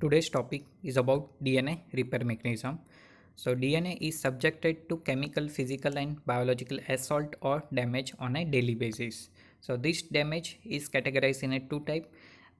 Today's topic is about DNA repair mechanism. So DNA is subjected to chemical, physical and biological assault or damage on a daily basis. So this damage is categorized in a two type,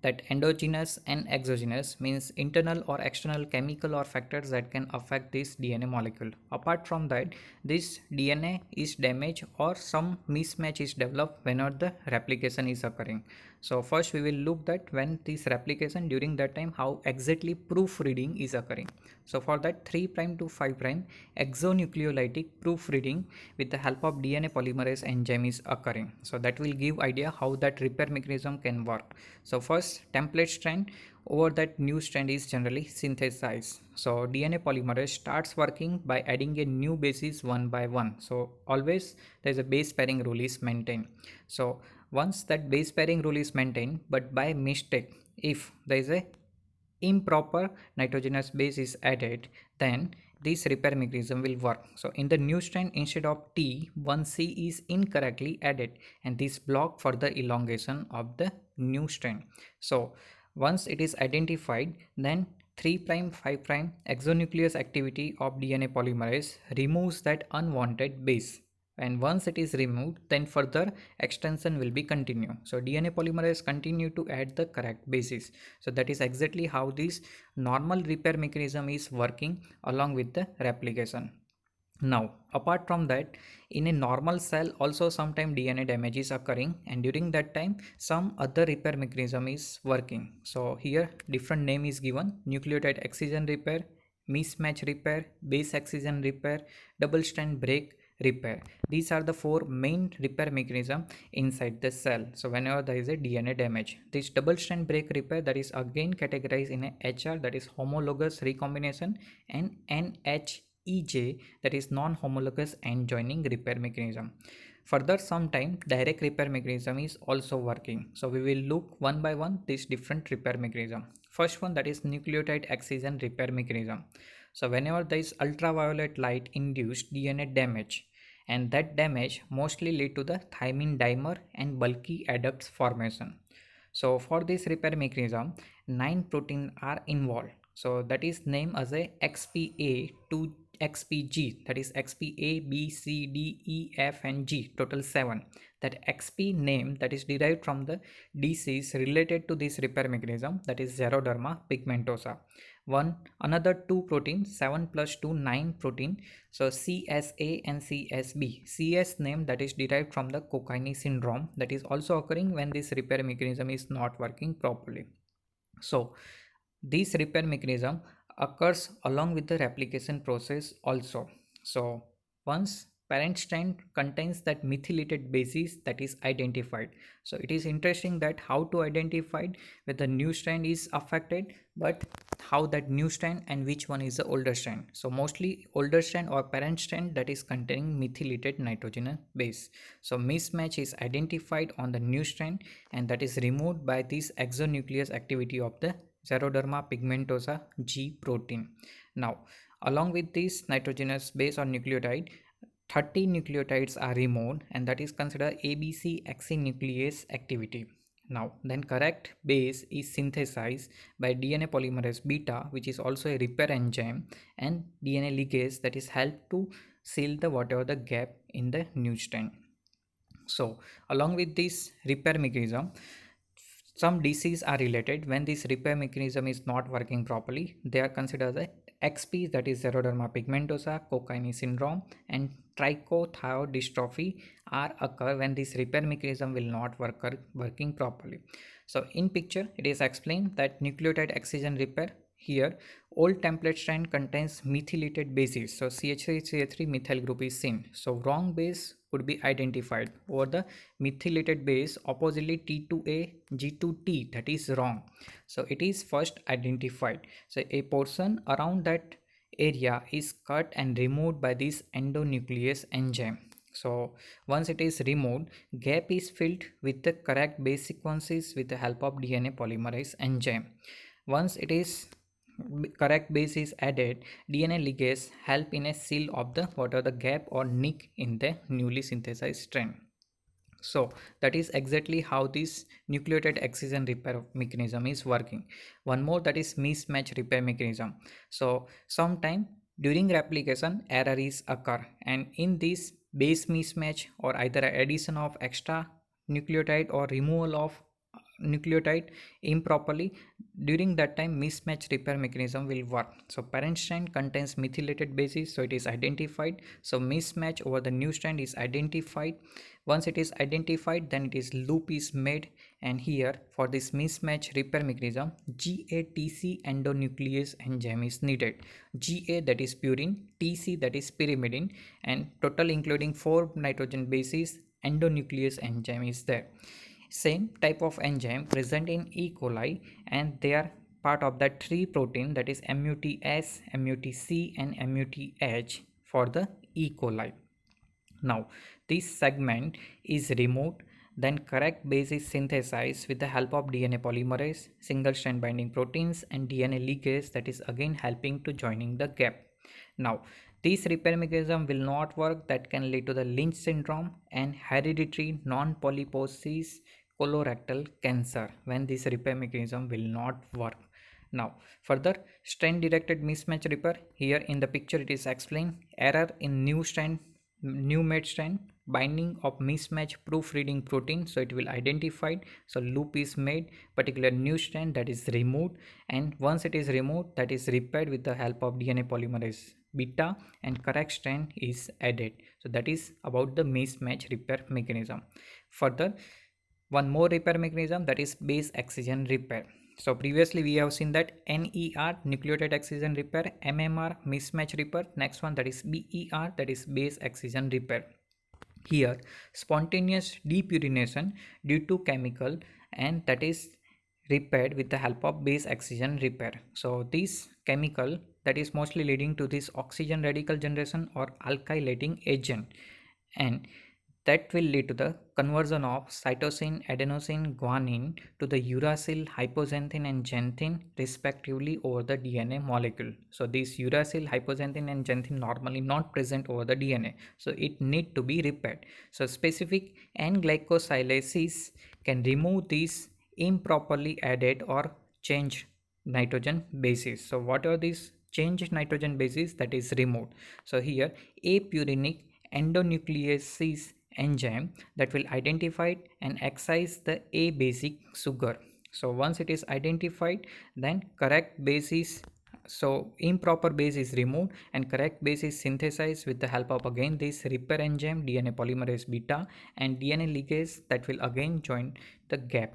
that endogenous and exogenous, means internal or external chemical or factors that can affect this DNA molecule. Apart from that, this DNA is damaged or some mismatch is developed whenever the replication is occurring. So first we will look that when this replication, during that time how exactly proofreading is occurring. So for that 3' to 5' exonucleolytic proofreading with the help of DNA polymerase enzyme is occurring. So that will give idea how that repair mechanism can work. So first, template strand over that new strand is generally synthesized. So DNA polymerase starts working by adding a new bases one by one. So always there is a base pairing rule is maintained. So once that base pairing rule is maintained, but by mistake if there is a improper nitrogenous base is added, then this repair mechanism will work. So in the new strand, instead of T, 1C is incorrectly added, and this block for the elongation of the new strand. So once it is identified, then 3' 5' exonuclease activity of DNA polymerase removes that unwanted base, and once it is removed, then further extension will be continue. So DNA polymerase continue to add the correct bases. So that is exactly how this normal repair mechanism is working along with the replication. Now apart from that, in a normal cell also sometime DNA damage is occurring, and during that time some other repair mechanism is working. So here different name is given: nucleotide excision repair, mismatch repair, base excision repair, double strand break repair. These are the four main repair mechanism inside the cell. So whenever there is a DNA damage, this double strand break repair, that is again categorized in a HR, that is homologous recombination, and NHEJ, that is non-homologous end joining repair mechanism. Further, sometime direct repair mechanism is also working. So we will look one by one these different repair mechanism. First one, that is nucleotide excision repair mechanism. So whenever there is ultraviolet light induced DNA damage, and that damage mostly lead to the thymine dimer and bulky adducts formation. So for this repair mechanism, 9 proteins are involved. So that is named as a XPA to XPG, that is XPA, B, C, D, E, F and G, total 7. That XP name, that is derived from the disease related to this repair mechanism, that is Xeroderma pigmentosa. Another 2 protein, 7 plus 2, 9 protein, so CSA and CSB. CS name, that is derived from the Cockayne syndrome, that is also occurring when this repair mechanism is not working properly. So this repair mechanism occurs along with the replication process also. So once parent strand contains that methylated bases, that is identified. So it is interesting that how to identify whether new strand is affected, but how that new strand and which one is the older strand. So mostly older strand or parent strand that is containing methylated nitrogen base. So mismatch is identified on the new strand, and that is removed by this exonuclease activity of the Xeroderma pigmentosa G protein. Now along with this nitrogenous base or nucleotide, 30 nucleotides are removed, and that is considered ABC exonuclease activity. Now then correct base is synthesized by DNA polymerase beta, which is also a repair enzyme, and DNA ligase, that is help to seal the whatever the gap in the new strand. So along with this repair mechanism, some diseases are related. When this repair mechanism is not working properly, they are considered as XP, that is Xeroderma pigmentosa, Cockayne syndrome, and trichothiodystrophy are occur when this repair mechanism will not working properly. So in picture it is explained that nucleotide excision repair, here old template strand contains methylated bases, so CH3CH3 methyl group is seen. So wrong base could be identified over the methylated base oppositely T2A G2T, that is wrong. So it is first identified. So a portion around that area is cut and removed by this endonuclease enzyme. So once it is removed, gap is filled with the correct base sequences with the help of DNA polymerase enzyme. Once it is correct base is added, DNA ligase help in a seal of the what are the gap or nick in the newly synthesized strand. So that is exactly how this nucleotide excision repair mechanism is working. One more, that is mismatch repair mechanism. So sometime during replication error is occur, and in this base mismatch or either addition of extra nucleotide or removal of nucleotide improperly, during that time mismatch repair mechanism will work. So parent strand contains methylated bases, so it is identified. So mismatch over the new strand is identified. Once it is identified, then it is loop is made, and here for this mismatch repair mechanism GATC endonuclease enzyme is needed. GA, that is purine, TC, that is pyrimidine, and total including 4 nitrogen bases endonuclease enzyme is there. Same type of enzyme present in E. coli, and they are part of that 3 protein, that is MUTS, MUTC, and MUTH for the E. coli. Now this segment is removed, then correct base is synthesized with the help of DNA polymerase, single strand binding proteins, and DNA ligase, that is again helping to joining the gap. Now this repair mechanism will not work, that can lead to the Lynch syndrome and hereditary non-polyposis colorectal cancer when this repair mechanism will not work. Now further, strand directed mismatch repair, here in the picture it is explained error in new made strand, binding of mismatch proofreading protein, so it will identify. So loop is made, particular new strand that is removed, and once it is removed, that is repaired with the help of DNA polymerase beta, and correct strand is added. So that is about the mismatch repair mechanism. Further, one more repair mechanism, that is base excision repair. So previously we have seen that NER, nucleotide excision repair, MMR, mismatch repair. Next one, that is BER, that is base excision repair. Here spontaneous depurination due to chemical, and that is repaired with the help of base excision repair. So this chemical, that is mostly leading to this oxygen radical generation or alkylating agent, and that will lead to the conversion of cytosine, adenosine, guanine to the uracil, hypoxanthine, and xanthine respectively over the DNA molecule. So this uracil, hypoxanthine, and xanthine normally not present over the DNA, so it need to be repaired. So specific N-glycosylases can remove these improperly added or changed nitrogen bases. So what are these changed nitrogen bases that is removed? So here apurinic endonucleases enzyme that will identify and excise the A basic sugar. So once it is identified, then correct base is, so improper base is removed and correct base is synthesized with the help of again this repair enzyme DNA polymerase beta and DNA ligase that will again join the gap.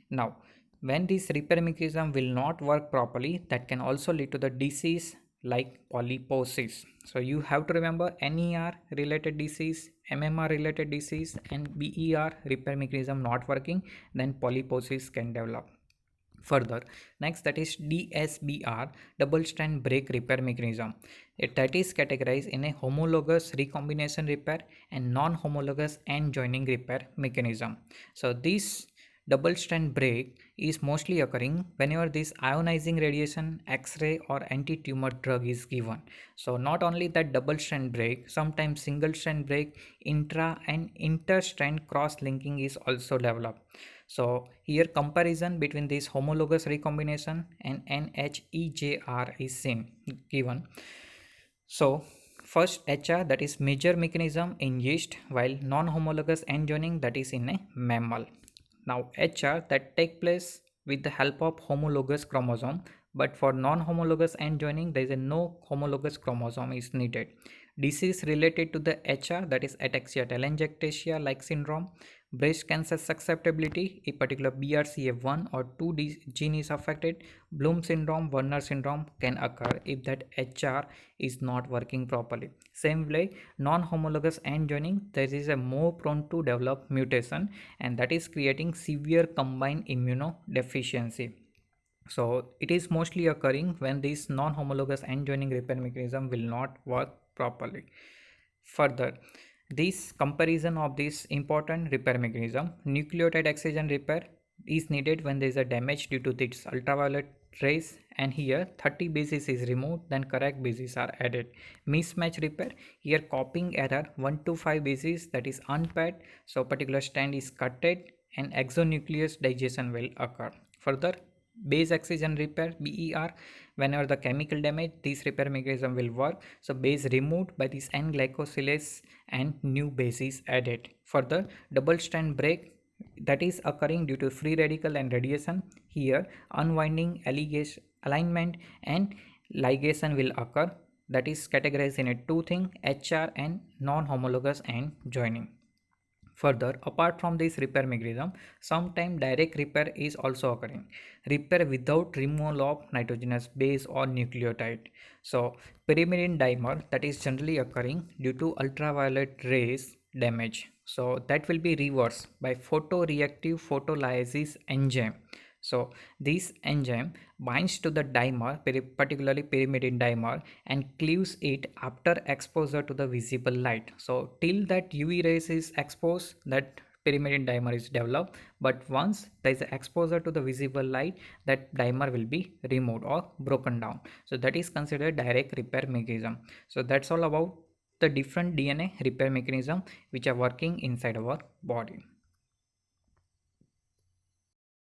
Now when this repair mechanism will not work properly, that can also lead to the disease like polyposis. So you have to remember NER related disease, MMR related disease, and BER repair mechanism not working, then polyposis can develop. Further, next, that is DSBR, double strand break repair mechanism. That is categorized in a homologous recombination repair and non-homologous end joining repair mechanism. So this double strand break is mostly occurring whenever this ionizing radiation, X-ray, or anti-tumor drug is given. So not only that double strand break, sometimes single strand break, intra and inter strand cross linking is also developed. So here comparison between this homologous recombination and NHEJR is seen given. So first HR, that is major mechanism in yeast, while non-homologous end joining that is in a mammal. Now HR that take place with the help of homologous chromosome, but for non-homologous end joining there is a no homologous chromosome is needed. Disease related to the HR, that is ataxia telangiectasia like syndrome, breast cancer susceptibility, a particular BRCA1 or 2 gene is affected, Bloom syndrome, Werner syndrome can occur if that HR is not working properly. Same way, non-homologous end joining, there is a more prone to develop mutation, and that is creating severe combined immunodeficiency. So it is mostly occurring when this non-homologous end joining repair mechanism will not work properly. Further, this comparison of this important repair mechanism, nucleotide excision repair is needed when there is a damage due to this ultraviolet trace, and here 30 bases is removed, then correct bases are added. Mismatch repair, here copying error 1 to 5 bases, that is unpaired, so particular strand is cutted and exonucleus digestion will occur. Further, base excision repair, BER, whenever the chemical damage, this repair mechanism will work. So base removed by this N-glycosylase and new base is added. Further, double strand break, that is occurring due to free radical and radiation. Here unwinding, alignment and ligation will occur, that is categorized in a two thing, HR and non-homologous and joining. Further, apart from this repair mechanism, sometimes direct repair is also occurring. Repair without removal of nitrogenous base or nucleotide. So, pyrimidine dimer, that is generally occurring due to ultraviolet rays damage. So, that will be reversed by photoreactive photolysis enzyme. So, this enzyme binds to the dimer, particularly pyrimidine dimer, and cleaves it after exposure to the visible light. So till that UV rays is exposed, that pyrimidine dimer is developed, but once there is exposure to the visible light, that dimer will be removed or broken down. So that is considered direct repair mechanism. So that's all about the different DNA repair mechanism which are working inside our body.